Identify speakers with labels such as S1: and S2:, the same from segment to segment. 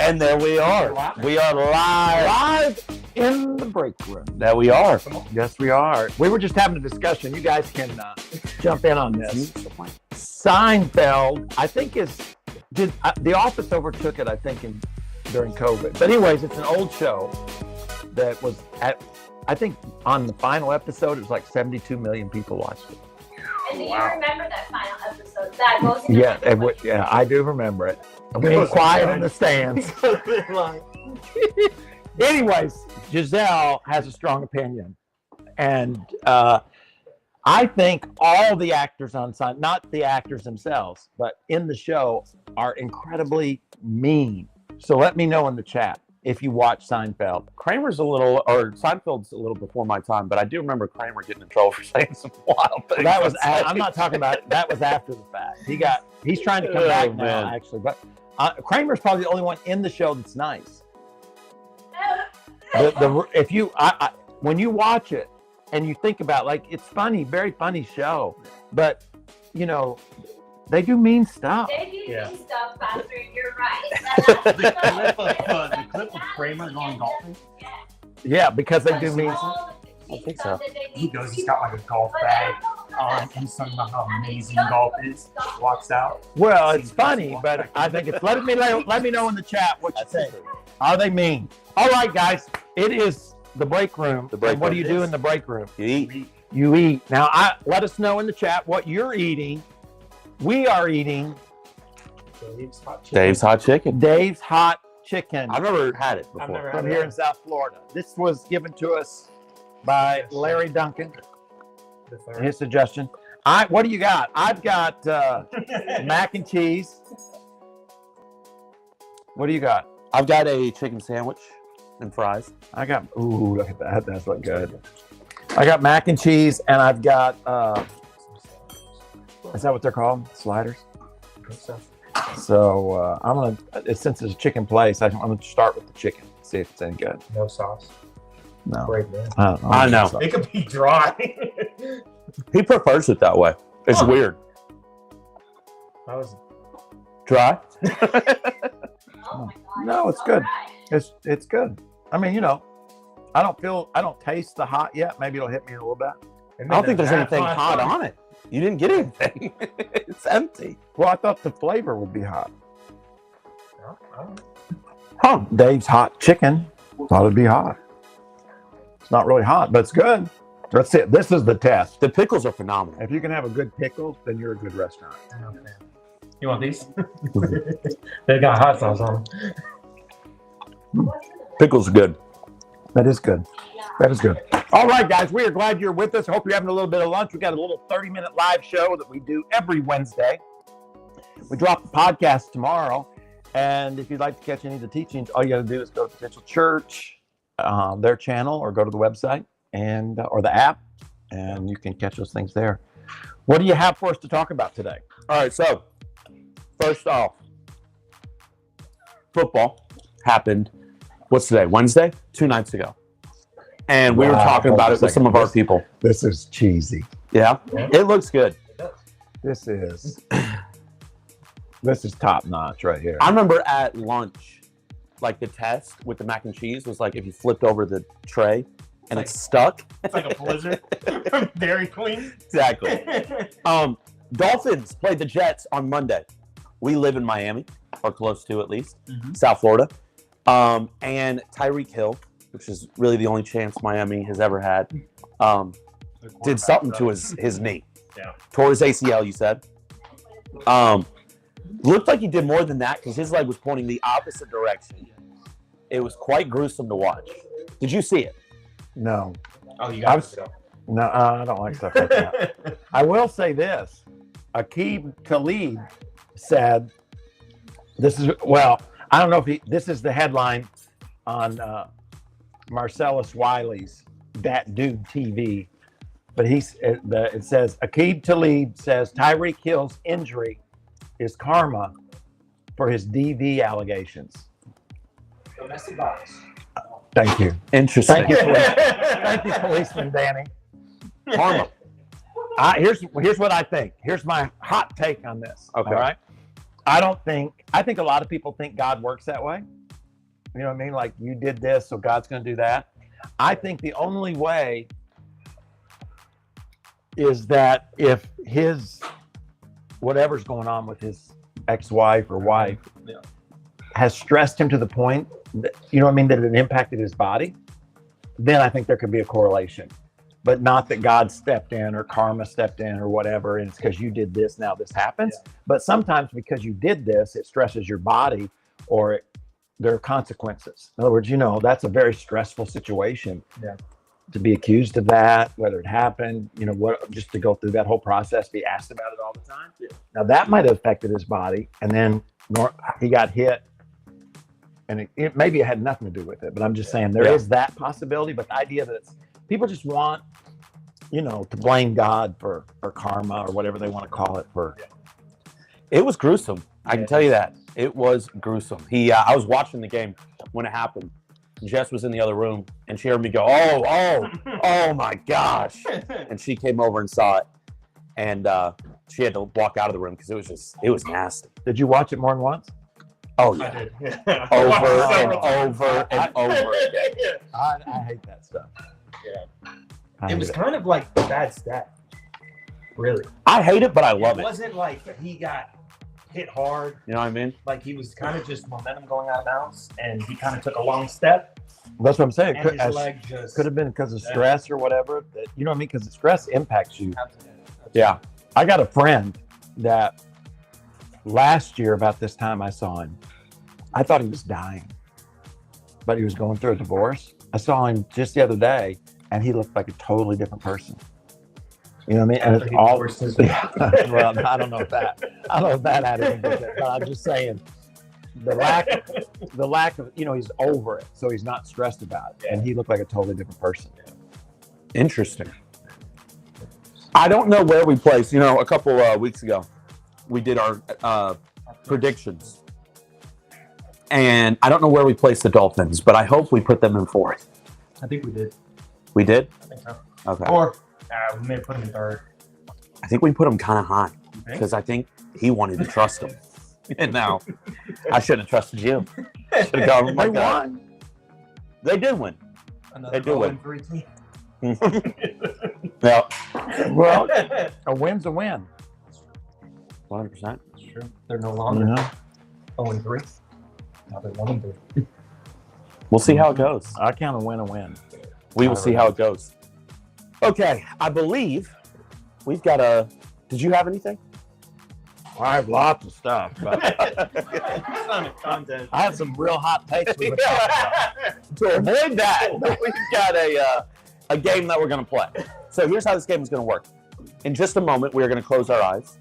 S1: And there we are. We are live
S2: in the break room.
S1: There we are.
S2: Yes, we are. We were just having a discussion. You guys can jump in on this. Seinfeld, I think The Office overtook it, I think, during COVID. But anyways, it's an old show that was I think on the final episode, it was like 72 million people watched it.
S3: And do you remember that final episode? That goes into
S2: Yeah, I do remember it. We were quiet in the stands. Anyways, Giselle has a strong opinion. And I think all the actors on Seinfeld, not the actors themselves, but in the show, are incredibly mean. So let me know in the chat if you watch Seinfeld.
S1: Seinfeld's a little before my time, but I do remember Kramer getting in trouble for saying some wild things.
S2: That was, I'm not talking about, that was after the fact. He's trying to come back now, actually. But Kramer's probably the only one in the show that's nice. When you watch it and you think about, like, it's funny, very funny show, but you know, they do mean stuff.
S3: They do mean stuff, Pastor. You're right.
S4: The clip of Kramer going golfing?
S2: Yeah, because they do mean.
S1: I think so.
S4: He goes, he's got like a golf bag on, and he's talking about how amazing golf is. Walks out.
S2: Well, it's funny, but I think it's. Let me know in the chat what you think. Are they mean? All right, guys. It is the break room. What do you do in the break room?
S1: You eat.
S2: You eat. Now, let us know in the chat what you're eating. We are eating
S1: Dave's Hot Chicken.
S2: Dave's Hot Chicken.
S1: I've never had it before.
S2: From here in South Florida. This was given to us by Larry Duncan. His suggestion. What do you got? I've got mac and cheese. What do you got?
S1: I've got a chicken sandwich and fries.
S2: Ooh, look at that. That's looking good. I got mac and cheese, and I've got, is that what they're called? Sliders? So I'm going to, since it's a chicken place, I'm going to start with the chicken, see if it's any good.
S4: No sauce.
S2: No.
S4: Great, man.
S1: I know.
S4: It could be dry.
S1: He prefers it that way. It's weird.
S4: That was
S1: dry.
S3: Oh my God,
S2: no, it's good. It's good. I mean, you know, I don't taste the hot yet. Maybe it'll hit me in a little bit.
S1: I don't think there's anything hot on it. You didn't get anything. It's empty.
S2: Well, I thought the flavor would be hot.
S1: Huh.
S2: Dave's Hot Chicken. Thought it'd be hot. It's not really hot, but it's good. That's it. This is the test.
S1: The pickles are phenomenal.
S2: If you can have a good pickle, then you're a good restaurant.
S4: Okay. You want these? They got hot sauce on them.
S1: Pickles are good.
S2: That is good. That is good. All right, guys, we are glad you're with us. Hope you're having a little bit of lunch. We got a little 30-minute live show that we do every Wednesday. We drop the podcast tomorrow. And if you'd like to catch any of the teachings, all you got to do is go to Potential Church, their channel, or go to the website or the app, and you can catch those things there. What do you have for us to talk about today?
S1: All right, so first off, football happened. What's today? Wednesday? 2 nights ago. And we were talking about it with some of our people.
S2: This is cheesy.
S1: Yeah, it looks good.
S2: This is top notch right here.
S1: I remember at lunch, like the test with the mac and cheese was like if you flipped over the tray and it's stuck.
S4: It's like a blizzard from Dairy Queen.
S1: Exactly. Dolphins played the Jets on Monday. We live in Miami, or close to at least, South Florida. And Tyreek Hill which is really the only chance Miami has ever had, did something to his knee.
S4: Yeah.
S1: Tore his ACL, you said. Looked like he did more than that because his leg was pointing the opposite direction. It was quite gruesome to watch. Did you see it?
S2: No.
S4: Oh, you got it.
S2: No, I don't like stuff like that. I will say this. Aqib Talib said, I don't know if this is the headline on Marcellus Wiley's That Dude TV, but it says, Aqib Talib says Tyreek Hill's injury is karma for his DV allegations.
S4: Domestic violence.
S2: Thank you.
S1: Interesting.
S2: Thank you, thank you, Policeman Danny.
S1: Karma.
S2: Here's what I think. Here's my hot take on this.
S1: Okay.
S2: All right. I think a lot of people think God works that way. You know what I mean? Like, you did this, so God's going to do that. I think the only way is that if whatever's going on with his ex-wife or wife has stressed him to the point that, you know what I mean, that it impacted his body, then I think there could be a correlation. But not that God stepped in or karma stepped in or whatever, and it's because you did this, now this happens. Yeah. But sometimes because you did this, it stresses your body, or there are consequences. In other words, that's a very stressful situation.
S4: Yeah.
S2: To be accused of that, whether it happened, just to go through that whole process, be asked about it all the time.
S4: Yeah.
S2: Now that might have affected his body, and then he got hit, and maybe it had nothing to do with it. But I'm just saying there is that possibility. But the idea that people just want, to blame God for karma or whatever they want to call it for.
S1: It was gruesome. I can tell you that. It was gruesome. I was watching the game when it happened. Jess was in the other room, and she heard me go, oh my gosh. And she came over and saw it. And she had to walk out of the room because it was nasty.
S2: Did you watch it more than once?
S1: Oh, yeah.
S4: I did.
S1: Over and over and over again.
S2: I hate that stuff.
S4: Yeah. It was kind of like a bad stat. Really.
S1: I hate it, but I love it.
S4: It wasn't like he got hit hard.
S1: You know what I mean?
S4: Like, he was kind of just momentum going out of bounds, and he kind of took a long step.
S2: That's what I'm saying.
S4: And his leg just
S2: could have been because of stress or whatever. You know what I mean? Because the stress impacts you.
S4: Absolutely.
S1: Yeah.
S2: I got a friend that last year about this time I saw him. I thought he was dying, but he was going through a divorce. I saw him just the other day, and he looked like a totally different person. You know what I mean? And it's all. Well, I don't know if that. I don't know if that had anything to do with it, but I'm just saying the lack of, he's over it, so he's not stressed about it, and he looked like a totally different person.
S1: Interesting. I don't know where we placed. A couple weeks ago, we did our predictions, and I don't know where we placed the Dolphins, but I hope we put them in fourth.
S4: I think we did.
S1: We did?
S4: I think so.
S1: Okay.
S4: Or we may have put him in third.
S1: I think we put him kind of high because I think he wanted to trust him. And now I shouldn't have trusted you. Should have gone with my gut.
S2: Won.
S1: They did win.
S4: Another
S1: They do win.
S4: 0-3 team.
S1: Yeah.
S2: Well, a win's a win.
S1: 100%.
S4: That's true. They're no longer 0-3. Now they're 1-3.
S1: We'll see how it goes.
S2: I count a win.
S1: We will see how it goes. Okay, I believe we've got a. Did you have anything?
S2: I have lots of stuff, but
S4: It's not a contest.
S2: I have some real hot takes we would talk about.
S1: To avoid that, we've got a game that we're going to play. So here's how this game is going to work. In just a moment, we are going to close our eyes.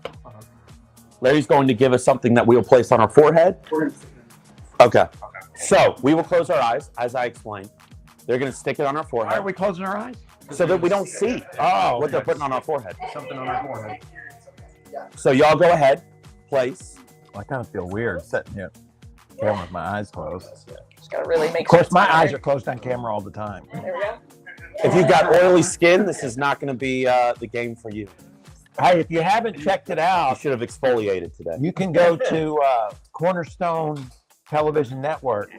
S1: Larry's going to give us something that we will place on our forehead. Okay. So we will close our eyes, as I explained. They're going to stick it on our
S2: Why
S1: forehead
S2: are we closing our eyes?
S1: so that we don't see what they're putting on our forehead.
S4: Something on our forehead.
S1: So y'all go ahead, place.
S2: I kind of feel weird sitting here with my eyes closed.
S5: Just gotta really make
S2: Of course,
S5: sure
S2: my
S5: it's
S2: eyes
S5: there.
S2: are closed on camera all the time.
S5: There we go.
S1: If you've got oily skin, this is not going to be the game for you.
S2: Hey, if you haven't checked it
S1: You
S2: out,
S1: should have exfoliated today.
S2: you can go to Cornerstone Television Network.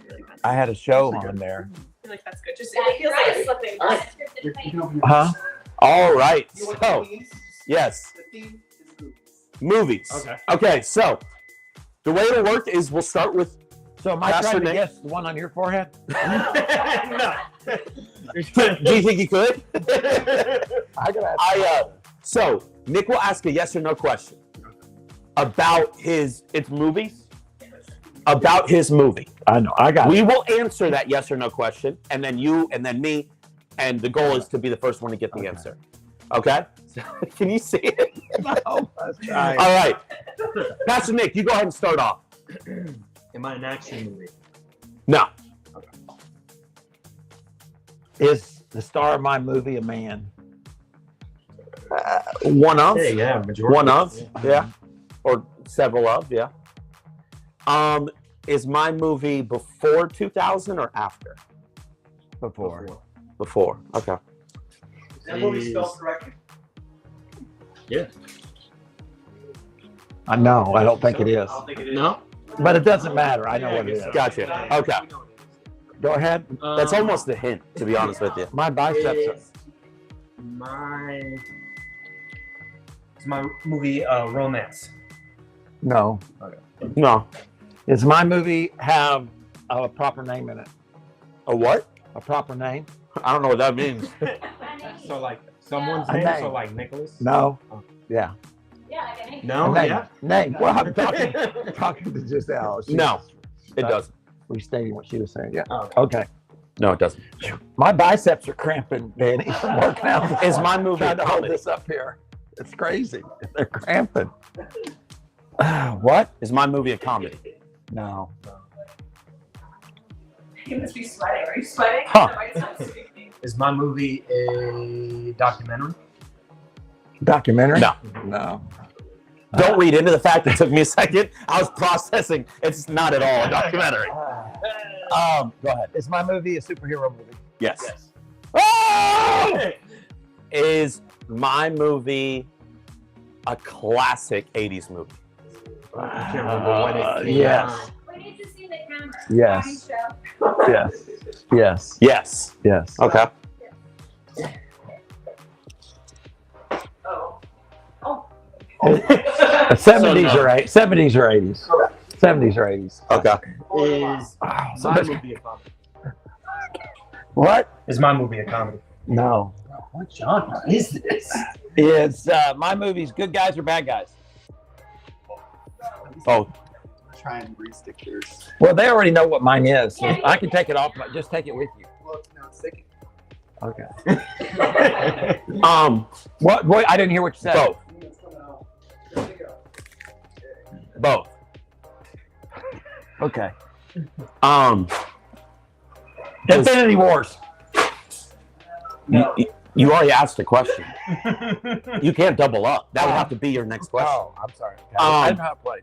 S2: I had a show on there.
S5: I feel like that's good. Just it feels like it's slipping.
S2: Huh?
S1: All right. So, yes, movies.
S4: Okay.
S1: Okay, so the way it'll work is we'll start with
S2: So am I
S1: Pastor
S2: trying to
S1: Nick?
S2: guess the one on your forehead?
S4: No.
S1: Do you think you could?
S2: I gotta
S1: So Nick will ask a yes or no question about it's movies. About his movie.
S2: I know. I got
S1: We will answer that yes or no question, and then you, and then me, and the goal is to be the first one to get the answer. Okay? Can you see it?
S2: No, let's try.
S1: All right. Pastor Nick, you go ahead and start off.
S4: Am I an action movie?
S1: No.
S2: Is the star of my movie a man?
S1: One of?
S4: Yeah, majority.
S1: One of? Yeah. Or several of, yeah. Is my movie before 2000 or after?
S2: Before.
S1: Before. Okay.
S5: Is that movie spelled correctly?
S4: Yeah.
S2: No, I don't think it is.
S5: I don't think it is.
S4: No?
S2: But it doesn't matter. I know what it is.
S1: Gotcha. Okay.
S2: Go ahead.
S1: That's almost a hint, to be honest with you.
S2: My biceps.
S4: Is my movie romance?
S2: No.
S1: No.
S2: Does my movie have a proper name in it?
S1: A what?
S2: A proper name?
S1: I don't know what that means.
S4: So like someone's
S2: A
S4: name?
S2: name.
S4: So like Nicholas?
S2: No. Yeah.
S3: Yeah, like a name.
S4: No?
S2: A name.
S4: Yeah?
S2: Name. Well, I'm talking to Giselle. She
S1: No,
S2: was
S1: it doesn't.
S2: restating what she was saying. Yeah.
S4: Oh,
S2: Okay.
S1: No, it doesn't.
S2: My biceps are cramping, Danny, from working out.
S1: Is my movie a
S2: trying to hold
S1: comedy?
S2: this up here? It's crazy. They're cramping. What?
S1: Is my movie a comedy?
S2: No.
S5: You must be sweating. Are you sweating?
S2: Huh.
S5: That might sound speaking.
S4: Is my movie a documentary?
S2: Documentary?
S1: No.
S2: No.
S1: Don't read into the fact it took me a second. I was processing. It's not at all a documentary. Go ahead.
S2: Is my movie a superhero movie?
S1: Yes. Oh! Is my movie a classic 80s movie?
S4: I can't remember when it came
S2: yes.
S4: out.
S3: We need to see the camera.
S2: Yes.
S3: Fine, show.
S2: Yes. Yes.
S1: Yes.
S2: Yes.
S1: Okay.
S5: Oh.
S2: 70s
S1: So no.
S2: or 70s or 80s. 70s or 80s.
S1: Okay.
S4: Is
S2: Oh,
S4: my
S2: somebody-
S4: movie a comedy?
S2: What?
S4: Is my movie a comedy?
S2: No.
S4: What genre is this?
S2: Is my movies good guys or bad guys?
S1: Oh,
S6: Try and re-stick yours.
S2: Well, they already know what mine is. So
S3: Yeah.
S2: I can take it off, but just take it with you.
S6: Well, no, it's sticking.
S2: Okay.
S1: what?
S2: What? I didn't hear what you said.
S1: Both. Both.
S2: Okay.
S1: Infinity
S2: Wars.
S1: You already asked a question. You can't double up. That would have to be your next question.
S2: Oh, I'm sorry. I didn't know how to play.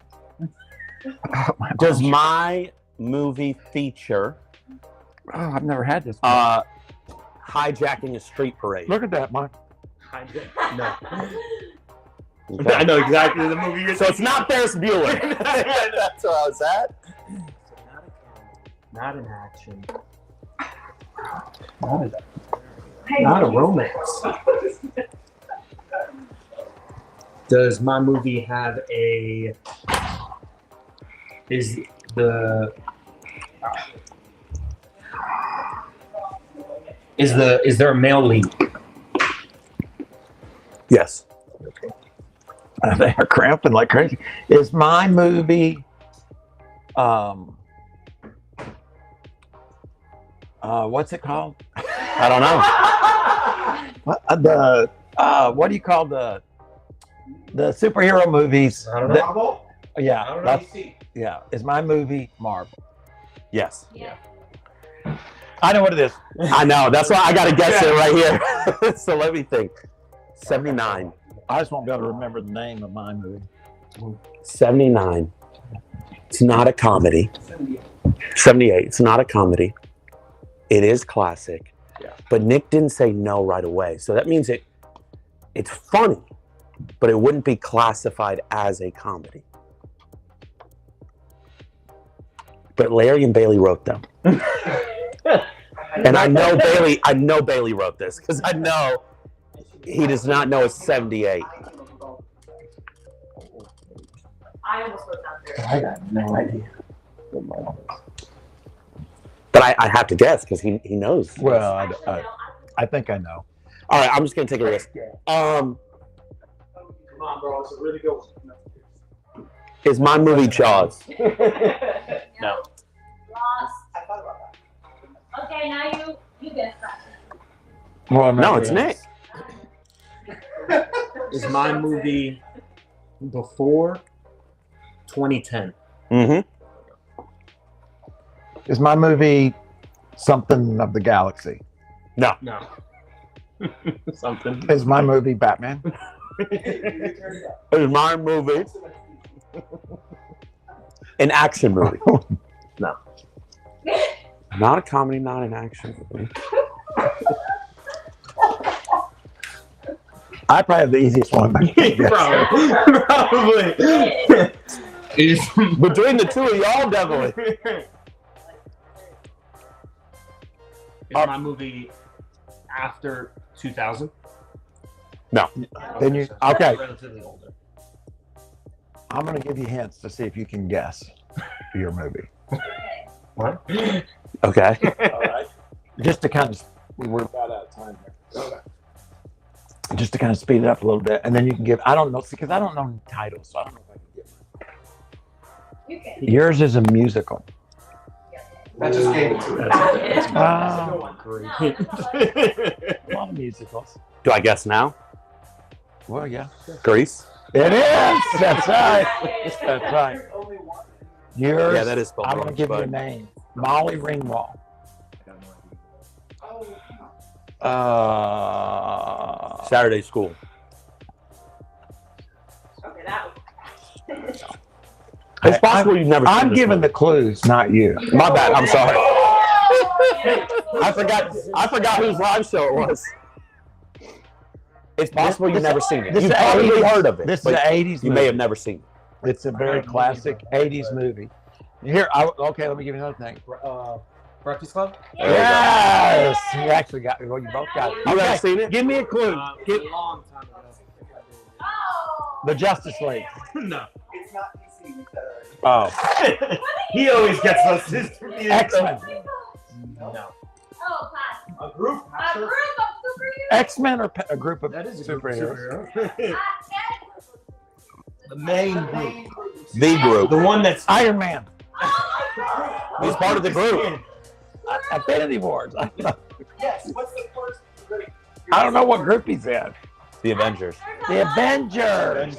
S1: Does my movie feature
S2: Oh, I've never had this.
S1: hijacking a street parade?
S2: Look at that, Mike.
S4: No.
S1: Okay.
S4: I know exactly the movie you're
S1: So it's not Ferris Bueller. That's where I was at.
S4: So not an action. Not a romance. Does my movie have a? Is there a male lead?
S1: Yes.
S2: They are cramping like crazy. Is my movie what's it called?
S1: I don't know.
S2: What do you call the superhero movies?
S4: I don't know.
S2: that- yeah,
S4: I don't know.
S2: that's, yeah. Is my movie Marvel?
S1: Yes.
S3: Yeah.
S2: I know what it is.
S1: I know. That's why I got to guess it right here. So let me think. 79.
S2: I just won't be able to remember the name of my movie.
S1: 79. It's not a comedy. 78. It's not a comedy. It is classic.
S2: Yeah.
S1: But Nick didn't say no right away. So that means it's funny, but it wouldn't be classified as a comedy. But Larry and Bailey wrote them. And I know Bailey wrote this because I know he does not know it's 78.
S5: I almost wrote down there.
S2: I got no idea.
S1: But I have to guess because he knows.
S2: Well, I think I know.
S1: All right, I'm just gonna take a risk.
S4: Come on, bro. It's a really good one.
S1: Is my movie Jaws?
S3: No.
S1: No.
S3: Lost.
S6: I thought about that.
S3: Okay, now you guess that.
S2: Well,
S1: No, it's Nick.
S4: Is my movie before 2010?
S1: Mm-hmm.
S2: Is my movie something of the galaxy?
S4: No. Something.
S2: Is my movie Batman?
S1: Is my movie an action movie? No. Not a comedy, not an action movie.
S2: I probably have the easiest one.
S4: Probably.
S1: Between the two of y'all, definitely.
S4: Is my movie after 2000?
S2: Then you okay?
S4: Relatively older.
S2: I'm gonna give you hints to see if you can guess your movie.
S4: What?
S1: Okay.
S6: All right.
S2: Just to kind of
S6: We're about out of time here. Okay.
S2: just to kind of speed it up a little bit, and then you can give. I don't know because I don't know the titles, so I don't know if I can
S3: You can.
S2: give. Yours is a musical.
S6: That just gave it to me.
S2: Wow,
S4: Great.
S2: a lot of musicals.
S1: Do I guess now?
S2: Well, yeah,
S1: Grease?
S2: it is. That's right. That's right.
S6: There's only one.
S2: Yours.
S1: Yeah, that is spelled
S2: I'm gonna
S1: wrong,
S2: give you a
S1: but-
S2: name. Molly Ringwald.
S6: Oh,
S1: Saturday School.
S5: Okay, that one.
S1: It's possible you've never seen
S2: I'm
S1: this
S2: giving
S1: movie.
S2: the clues, not you.
S1: My bad, I'm sorry. I forgot whose live show it was. It's possible you've never seen it.
S2: This
S1: You've
S2: is
S1: probably
S2: 80s.
S1: heard of it.
S2: This is
S1: but
S2: an 80s
S1: you
S2: movie.
S1: may have never seen it.
S2: It's a very classic 80s movie. Here, okay, let me give you another thing.
S4: Breakfast Club?
S1: There you go.
S2: Yes, you actually got it. Well, you both got it.
S1: You ever seen it?
S2: Give me a clue.
S4: A long time ago.
S3: Oh.
S2: The Justice League.
S4: No.
S6: it's not DC. We said it already.
S2: Oh,
S4: He always gets those sisters.
S2: X-Men.
S4: No.
S3: Oh, pass.
S4: A group?
S3: A group of superheroes.
S2: X-Men or a group of
S4: That is a
S2: superheroes?
S4: superhero. The main group.
S1: The group.
S4: The one that's
S2: Iron Man.
S1: He's part of the group.
S2: Affinity Wars. I don't know.
S6: Yes. What's the first?
S2: I don't know what group he's in.
S1: The Avengers.
S2: The Avengers.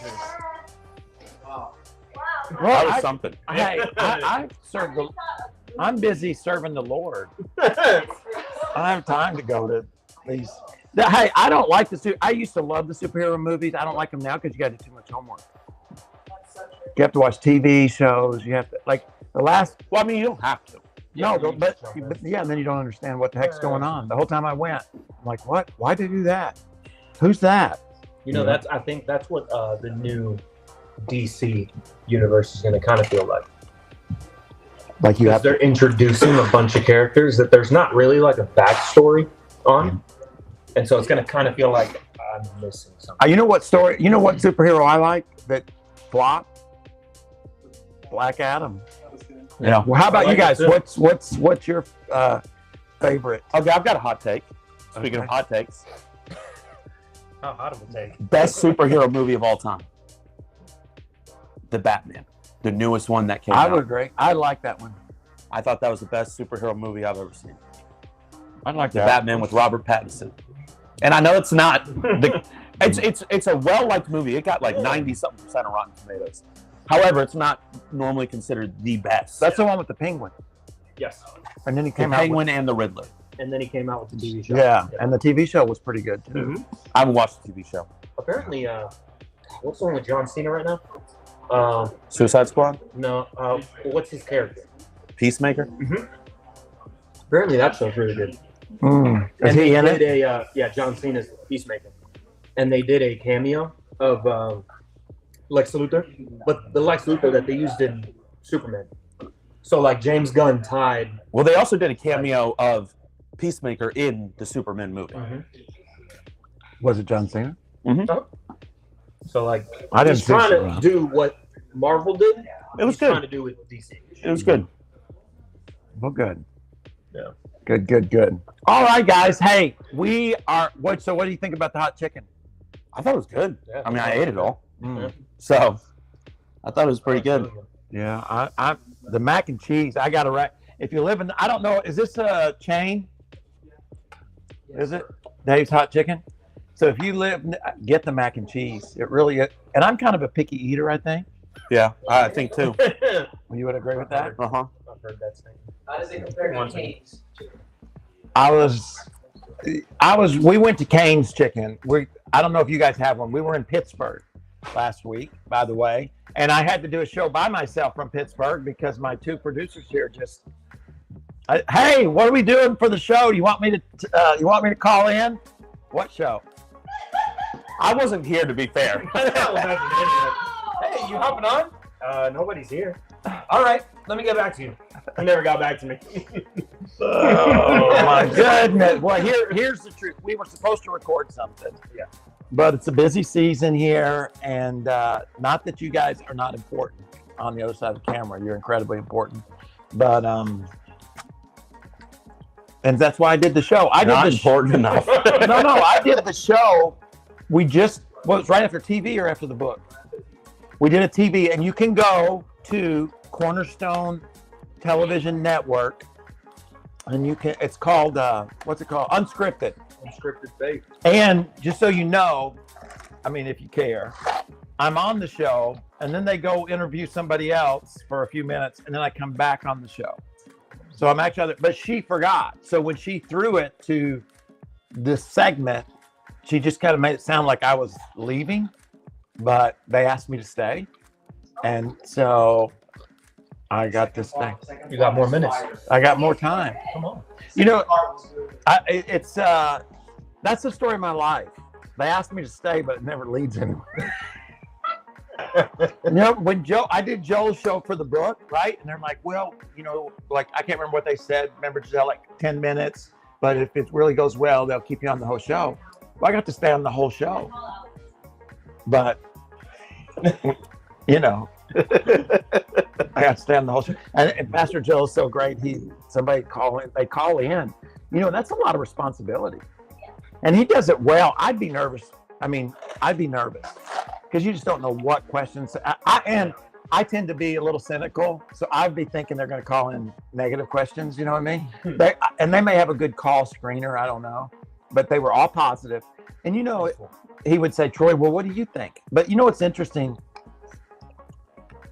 S6: Wow.
S1: That
S2: Well,
S1: was
S2: I,
S1: something.
S2: hey, I serve the. I'm busy serving the Lord. I don't have time to go to these. Hey, I don't like I used to love the superhero movies. I don't like them now because you got to do too much homework. You have to watch TV shows. You have to the last.
S1: Well, I mean, you don't have to.
S2: No, but yeah, and then you don't understand what the heck's going on. The whole time I went, I'm like, what? Why did they do that? Who's that?
S7: You know, I think that's what the new DC universe is going to kind of feel like.
S2: Like you
S7: Because
S2: have
S7: they're introducing a bunch of characters that there's not really like a backstory on, and so it's going to kind of feel like I'm missing something.
S2: You know what story? You know what superhero I like that flopped? Black Adam.
S1: Yeah.
S2: Well, how about
S7: I
S2: you
S7: like
S2: guys?
S7: it too.
S2: What's your favorite?
S1: Okay, I've got a hot take. Speaking of
S2: Okay.
S1: hot takes,
S7: How hot of a take?
S1: best superhero movie of all time. The Batman. The newest one that came
S2: I
S1: out.
S2: would agree. I like that one.
S1: I thought that was the best superhero movie I've ever seen.
S2: I like
S1: The Batman with Robert Pattinson. And I know it's not it's a well-liked movie. It got like 90-something% of Rotten Tomatoes. However, it's not normally considered the best.
S2: That's the one with the Penguin,
S7: Yes.
S2: and then he
S1: the
S2: came out.
S1: Penguin and the Riddler.
S7: And then he came out with the TV show.
S2: Yeah, and the TV show was pretty good too.
S7: Mhm.
S1: I haven't watched the TV show.
S7: Apparently, what's the one with John Cena right now?
S1: Suicide Squad?
S7: No. What's his character?
S1: Peacemaker?
S7: Apparently, that show's really good.
S2: Is
S7: And
S2: he
S7: they
S2: in
S7: did
S2: it?
S7: John Cena's Peacemaker, and they did a cameo of Lex Luthor, but the Lex Luthor that they used in Superman. So like James Gunn tied.
S1: Well, they also did a cameo of Peacemaker in the Superman movie.
S2: Was it John Cena?
S7: So like
S2: I didn't
S7: he's
S2: see
S7: trying
S2: Superman.
S7: to do what Marvel did.
S1: It was
S7: he's trying
S1: good.
S7: to do with DC.
S1: It was good.
S2: Well, good. Good. All right, guys. Hey, we are. So what do you think about the hot chicken?
S1: I thought it was good.
S7: Yeah.
S1: I mean, I ate it all.
S2: Mm.
S1: So I thought it was pretty good.
S2: Yeah, I the mac and cheese. I got to if you live in, I don't know, is this a chain? Is it Dave's Hot Chicken? So if you live, get the mac and cheese. It really is. And I'm kind of a picky eater, I think.
S1: Yeah, I think too.
S2: You would agree with that?
S1: Uh huh.
S7: I've heard that saying.
S6: How does it compare to Cane's?
S2: We went to Cane's Chicken. I don't know if you guys have one. We were in Pittsburgh last week, by the way, and I had to do a show by myself from Pittsburgh because my two producers here just, hey, what are we doing for the show? You want me to call in? What show?
S1: I wasn't here, to be fair.
S7: Hey, you hopping on? Nobody's here. All right, let me get back to you. He never got back to me.
S2: Oh my goodness! Well, here's the truth. We were supposed to record something.
S7: Yeah.
S2: But it's a busy season here, and not that you guys are not important on the other side of the camera. You're incredibly important. But and that's why I did the show.
S1: Not important enough.
S2: No, I did the show. It was right after TV or after the book. We did a TV, and you can go to Cornerstone Television Network, and it's called what's it called? Unscripted.
S7: Unscripted faith.
S2: And just so you know, I mean, if you care, I'm on the show, and then they go interview somebody else for a few minutes, and then I come back on the show. So I'm actually, but she forgot. So when she threw it to this segment, she just kind of made it sound like I was leaving, but they asked me to stay. And so I got this thing.
S7: You got more minutes.
S2: I got more time.
S7: Come on.
S2: You know, that's the story of my life. They asked me to stay, but it never leads anywhere. You know, when I did Joel's show for the book, right? And they're like, well, you know, like, I can't remember what they said. Remember, Giselle, like 10 minutes. But if it really goes well, they'll keep you on the whole show. Well, I got to stay on the whole show. But, you know, I got to stay on the whole show. And Pastor Joe is so great. They call in. You know, that's a lot of responsibility. And he does it well. I'd be nervous. Because you just don't know what questions. I tend to be a little cynical, so I'd be thinking they're going to call in negative questions. You know what I mean? They may have a good call screener. I don't know, but they were all positive. And you know, he would say, Troy, well, what do you think? But you know what's interesting?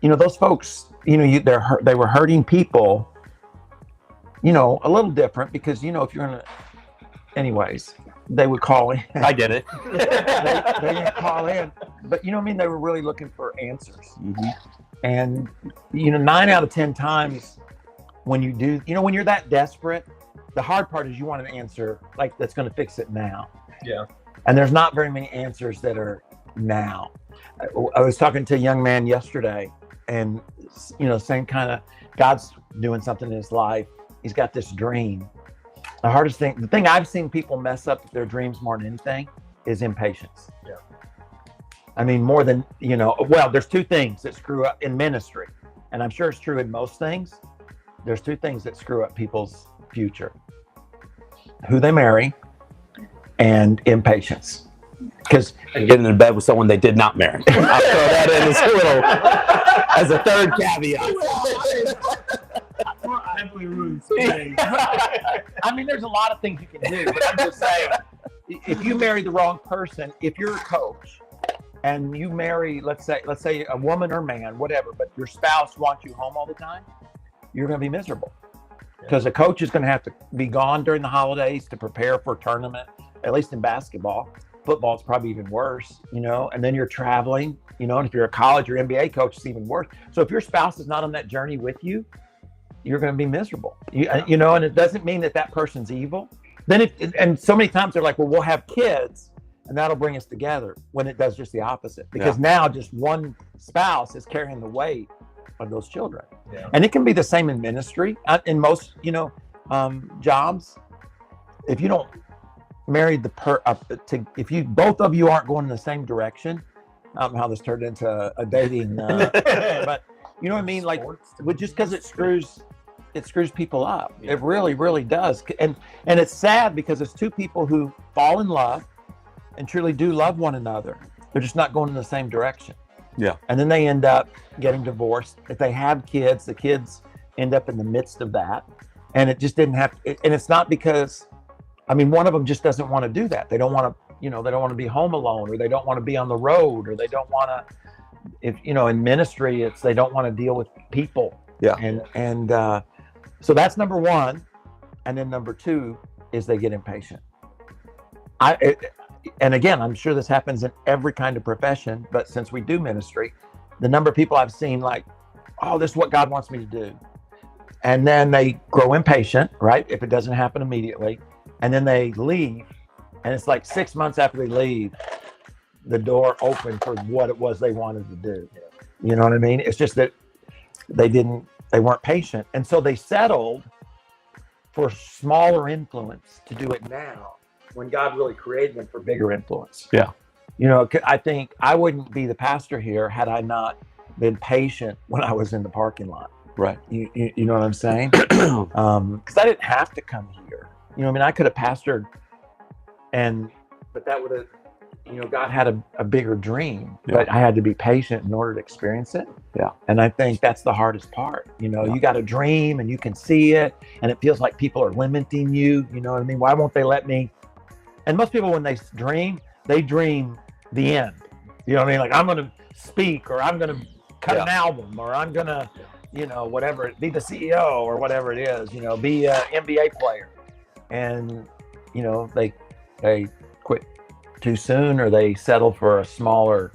S2: You know, those folks. You know, they were hurting people. You know, a little different because you know if you're in anyways. They would call in.
S1: I get it.
S2: they didn't call in, but you know what I mean. They were really looking for answers, and you know, 9 out of 10 times when you do, you know, when you're that desperate, the hard part is you want an answer like that's going to fix it now.
S7: Yeah.
S2: And there's not very many answers that are now. I was talking to a young man yesterday, and you know, same kind of God's doing something in his life. He's got this dream. The thing I've seen people mess up their dreams more than anything is impatience.
S7: Yeah.
S2: I mean, more than, you know, well, there's 2 things that screw up in ministry. And I'm sure it's true in most things. There's 2 things that screw up people's future. Who they marry and impatience.
S1: And getting in bed with someone they did not marry. I'll throw that in as a third caveat.
S2: I mean, there's a lot of things you can do, but I'm just saying, if you marry the wrong person, if you're a coach and you marry, let's say a woman or man, whatever, but your spouse wants you home all the time, you're going to be miserable because a coach is going to have to be gone during the holidays to prepare for a tournament, at least in basketball. Football is probably even worse, you know, and then you're traveling, you know, and if you're a college or NBA coach, it's even worse. So if your spouse is not on that journey with you, you're going to be miserable, you know, and it doesn't mean that person's evil. And so many times they're like, well, we'll have kids and that'll bring us together, when it does just the opposite. Because now just one spouse is carrying the weight of those children. Yeah. And it can be the same in ministry. In most, you know, jobs, if you don't marry if you both of you aren't going in the same direction, I don't know how this turned into a dating, but you know what I mean? Like, just because it screws it screws people up. It really, really does. And it's sad because it's two people who fall in love and truly do love one another. They're just not going in the same direction.
S1: Yeah.
S2: And then they end up getting divorced. If they have kids, the kids end up in the midst of that. And it just didn't have, and it's not because, I mean, one of them just doesn't want to do that. They don't want to, they don't want to be home alone, or they don't want to be on the road, or they don't want to, if, in ministry, it's, they don't want to deal with people.
S1: Yeah.
S2: And so that's number one. And then number two is they get impatient. And again, I'm sure this happens in every kind of profession, but since we do ministry, the number of people I've seen like, oh, this is what God wants me to do. And then they grow impatient, right? If it doesn't happen immediately. And then they leave. And it's like 6 months after they leave, the door opened for what it was they wanted to do. You know what I mean? It's just that they weren't patient. And so they settled for smaller influence to do it now, when God really created them for bigger influence.
S1: Yeah.
S2: I think I wouldn't be the pastor here had I not been patient when I was in the parking lot.
S1: Right.
S2: You know what I'm saying? Because I didn't have to come here. I could have pastored, but that would have, God had a bigger dream, but I had to be patient in order to experience it.
S1: Yeah.
S2: And I think that's the hardest part. You got a dream and you can see it, and it feels like people are limiting you. You know what I mean? Why won't they let me? And most people, when they dream the end. You know what I mean? Like, I'm going to speak, or I'm going to cut an album, or I'm going to, whatever, be the CEO or whatever it is, be an NBA player. And, they quit too soon, or they settle for a smaller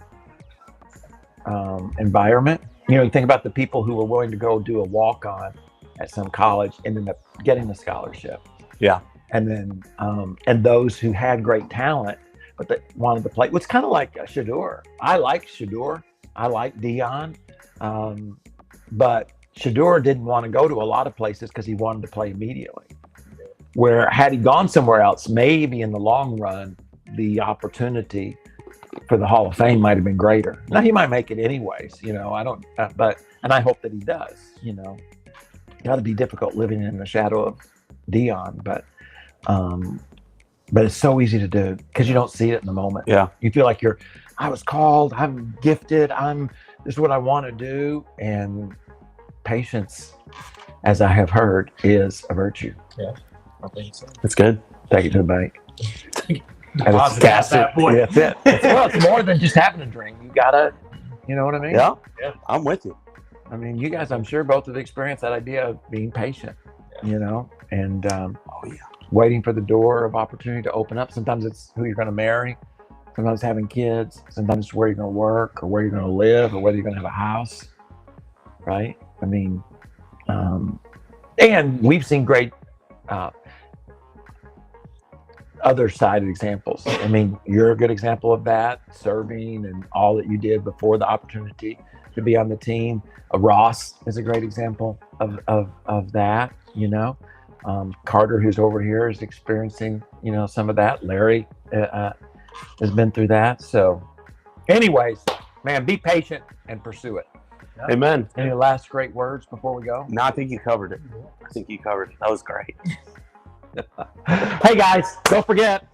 S2: environment. You think about the people who were willing to go do a walk-on at some college and end up getting the scholarship.
S1: Yeah.
S2: And then, and those who had great talent, but they wanted to play. It's kind of like Shador. I like Shador. I like Dion. But Shador didn't want to go to a lot of places because he wanted to play immediately. Where had he gone somewhere else, maybe in the long run, the opportunity for the Hall of Fame might have been greater. Now he might make it anyways, I don't, and I hope that he does, got to be difficult living in the shadow of Dion, but it's so easy to do because you don't see it in the moment.
S1: Yeah.
S2: You feel like I was called, I'm gifted, this is what I want to do. And patience, as I have heard, is a virtue.
S4: Yeah, I think so.
S1: That's good.
S2: Take it to the bank.
S4: Deposit that boy.
S2: Yeah, that's it. Well, it's more than just having a drink. You gotta, you know what I mean?
S1: Yeah.
S4: Yeah.
S1: I'm with you.
S2: I mean, you guys, I'm sure both have experienced that idea of being patient, and waiting for the door of opportunity to open up. Sometimes it's who you're going to marry. Sometimes having kids. Sometimes it's where you're going to work, or where you're going to live, or whether you're going to have a house. Right? I mean, and we've seen great other sided examples. I mean, you're a good example of that, serving and all that you did before the opportunity to be on the team. Ross is a great example of that, Carter, who's over here, is experiencing, some of that. Larry has been through that. So anyways, man, be patient and pursue it.
S1: Amen.
S2: Any last great words before we go?
S1: No, I think you covered it. That was great.
S2: Hey guys, don't forget,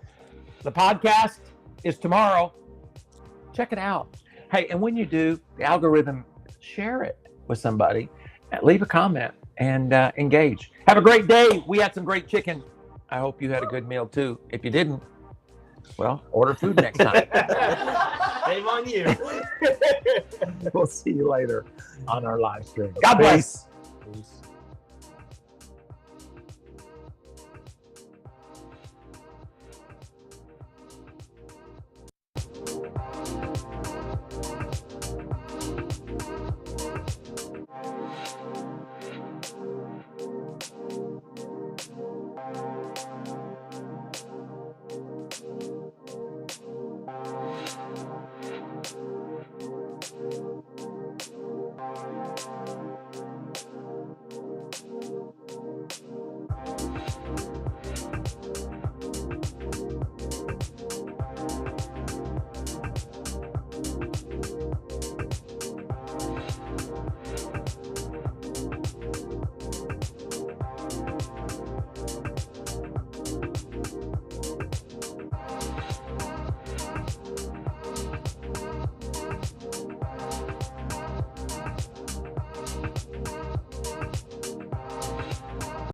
S2: the podcast is tomorrow. Check it out. Hey, and when you do, the algorithm, share it with somebody, leave a comment, and engage. Have a great day. We had some great chicken. I hope you had a good meal too. If you didn't, well, order food next time.
S4: Shame on you.
S2: We'll see you later on our live stream. God bless.
S1: Peace.